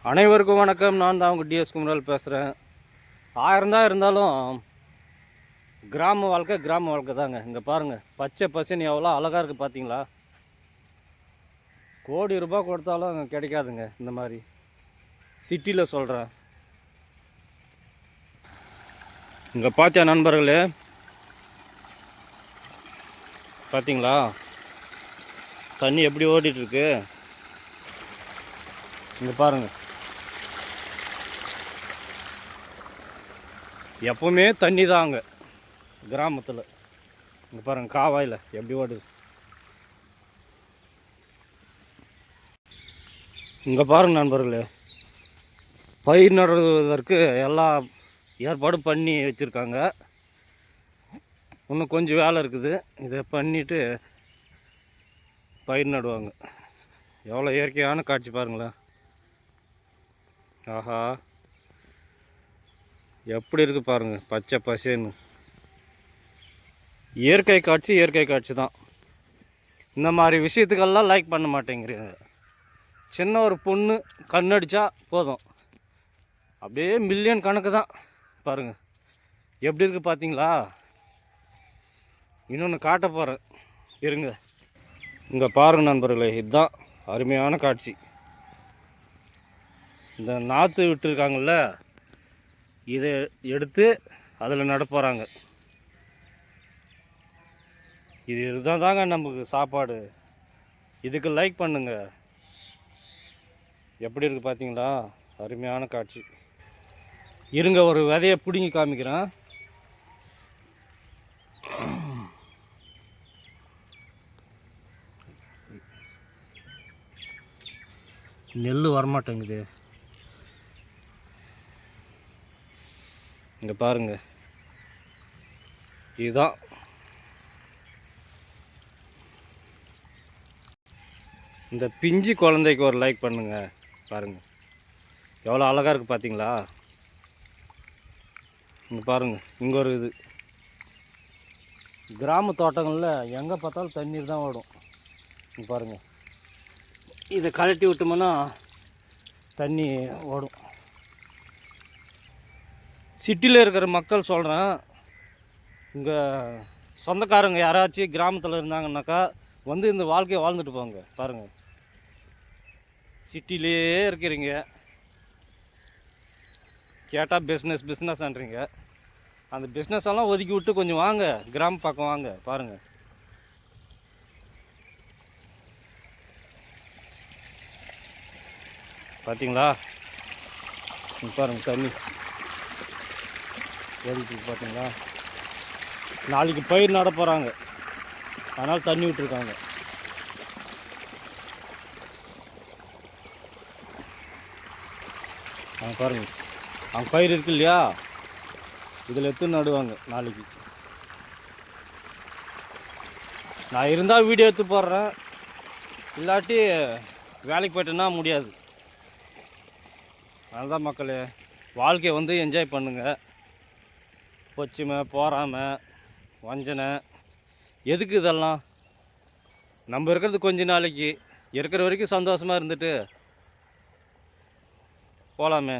அனைவருக்கும் வணக்கம். நான் தான் உங்கள் டிஎஸ் குமரல் பேசுகிறேன். ஆயிரம் தான் இருந்தாலும் கிராம வாழ்க்கை தாங்க. இங்கே பாருங்கள், பச்சை பசுன்னு எவ்வளோ அழகாக இருக்குது பார்த்தீங்களா? கோடி ரூபாய் கொடுத்தாலும் அங்கே கிடைக்காதுங்க. இந்த மாதிரி சிட்டியில் சொல்கிறேன். இங்கே பார்த்தியா நண்பர்களே, பார்த்தீங்களா தண்ணி எப்படி ஓடிட்டுருக்கு? இங்கே பாருங்கள், எப்பவுமே தண்ணி தான் அங்கே கிராமத்தில். இங்கே பாருங்கள், காவாயில் எப்படி ஓடுது. இங்கே பாருங்கள் நண்பர்களே, பயிர் நடுவதற்கு எல்லா ஏற்பாடும் பண்ணி வச்சுருக்காங்க. இன்னும் கொஞ்சம் வேலை இருக்குது. இதை பண்ணிவிட்டு பயிர் நடுவாங்க. எவ்வளோ இயற்கையான காட்சி பாருங்களேன். ஆஹா, எப்படி இருக்குது பாருங்கள், பச்சை பசேன்னு. இயற்கை காட்சி தான். இந்த மாதிரி விஷயத்துக்கெல்லாம் லைக் பண்ண மாட்டேங்கிறீங்க. சின்ன ஒரு பொண்ணு கண்ணடிச்சா போதும், அப்படியே மில்லியன் கணக்கு தான். பாருங்கள் எப்படி இருக்குது பார்த்தீங்களா? இன்னொன்று காட்ட போகிறேன், இருங்க. இங்கே பாருங்கள் நண்பர்களே, இதுதான் அருமையான காட்சி. இந்த நாற்று விட்டுருக்காங்கள்ல, இதை எடுத்து அதில் நட போகிறாங்க. இதுதான் தாங்க நமக்கு சாப்பாடு. இதுக்கு லைக் பண்ணுங்க. எப்படி இருக்குது பார்த்தீங்களா? அருமையான காட்சி. இருங்க, ஒரு விதையை பிடுங்கி காமிக்கிறேன். நெல் வரமாட்டேங்குது. இங்கே பாருங்க, இதுதான். இந்த பிஞ்சு குழந்தைக்கு ஒரு லைக் பண்ணுங்க. பாருங்கள் எவ்வளோ அழகாக இருக்குது பார்த்தீங்களா? இங்கே பாருங்கள், இங்கே ஒரு இது கிராம தோட்டங்களில் எங்கே பார்த்தாலும் தண்ணீர் தான் ஓடும். இங்கே பாருங்கள், இதை கழட்டி விட்டோம்னா தண்ணி ஓடும். சிட்டியில் இருக்கிற மக்கள் சொல்கிறேன், இங்கே சொந்தக்காரங்க யாராச்சும் கிராமத்தில் இருந்தாங்கன்னாக்கா வந்து இந்த வாழ்க்கையை வாழ்ந்துட்டு போங்க. பாருங்கள், சிட்டிலே இருக்கிறீங்க, கேட்டால் பிஸ்னஸ்ன்றீங்க. அந்த பிஸ்னஸ் எல்லாம் ஒதுக்கி விட்டு கொஞ்சம் வாங்க, கிராம பக்கம் வாங்க. பாருங்கள், பார்த்தீங்களா? பாருங்கள் தண்ணி ஓடிட்டு பார்த்தீங்களா? நாளைக்கு பயிர் நட போகிறாங்க, அதனால் தண்ணி விட்டுருக்காங்க. பாருங்கள், அவங்க பயிர் இருக்கு இல்லையா, இதில் எடுத்து நடுவாங்க நாளைக்கு. நான் இருந்தால் வீடியோ எடுத்து போடுறேன், இல்லாட்டி வேலைக்கு போய்ட்டேன்னா முடியாது. அதுதான் மக்களே, வாழ்க்கையை வந்து என்ஜாய் பண்ணுங்கள். பொச்சுமை, போறாமை, வஞ்சனை எதுக்கு இதெல்லாம்? நம்ம இருக்கிறது கொஞ்ச நாளைக்கு, இருக்கிற வரைக்கும் சந்தோஷமாக இருந்துட்டு போகலாமே.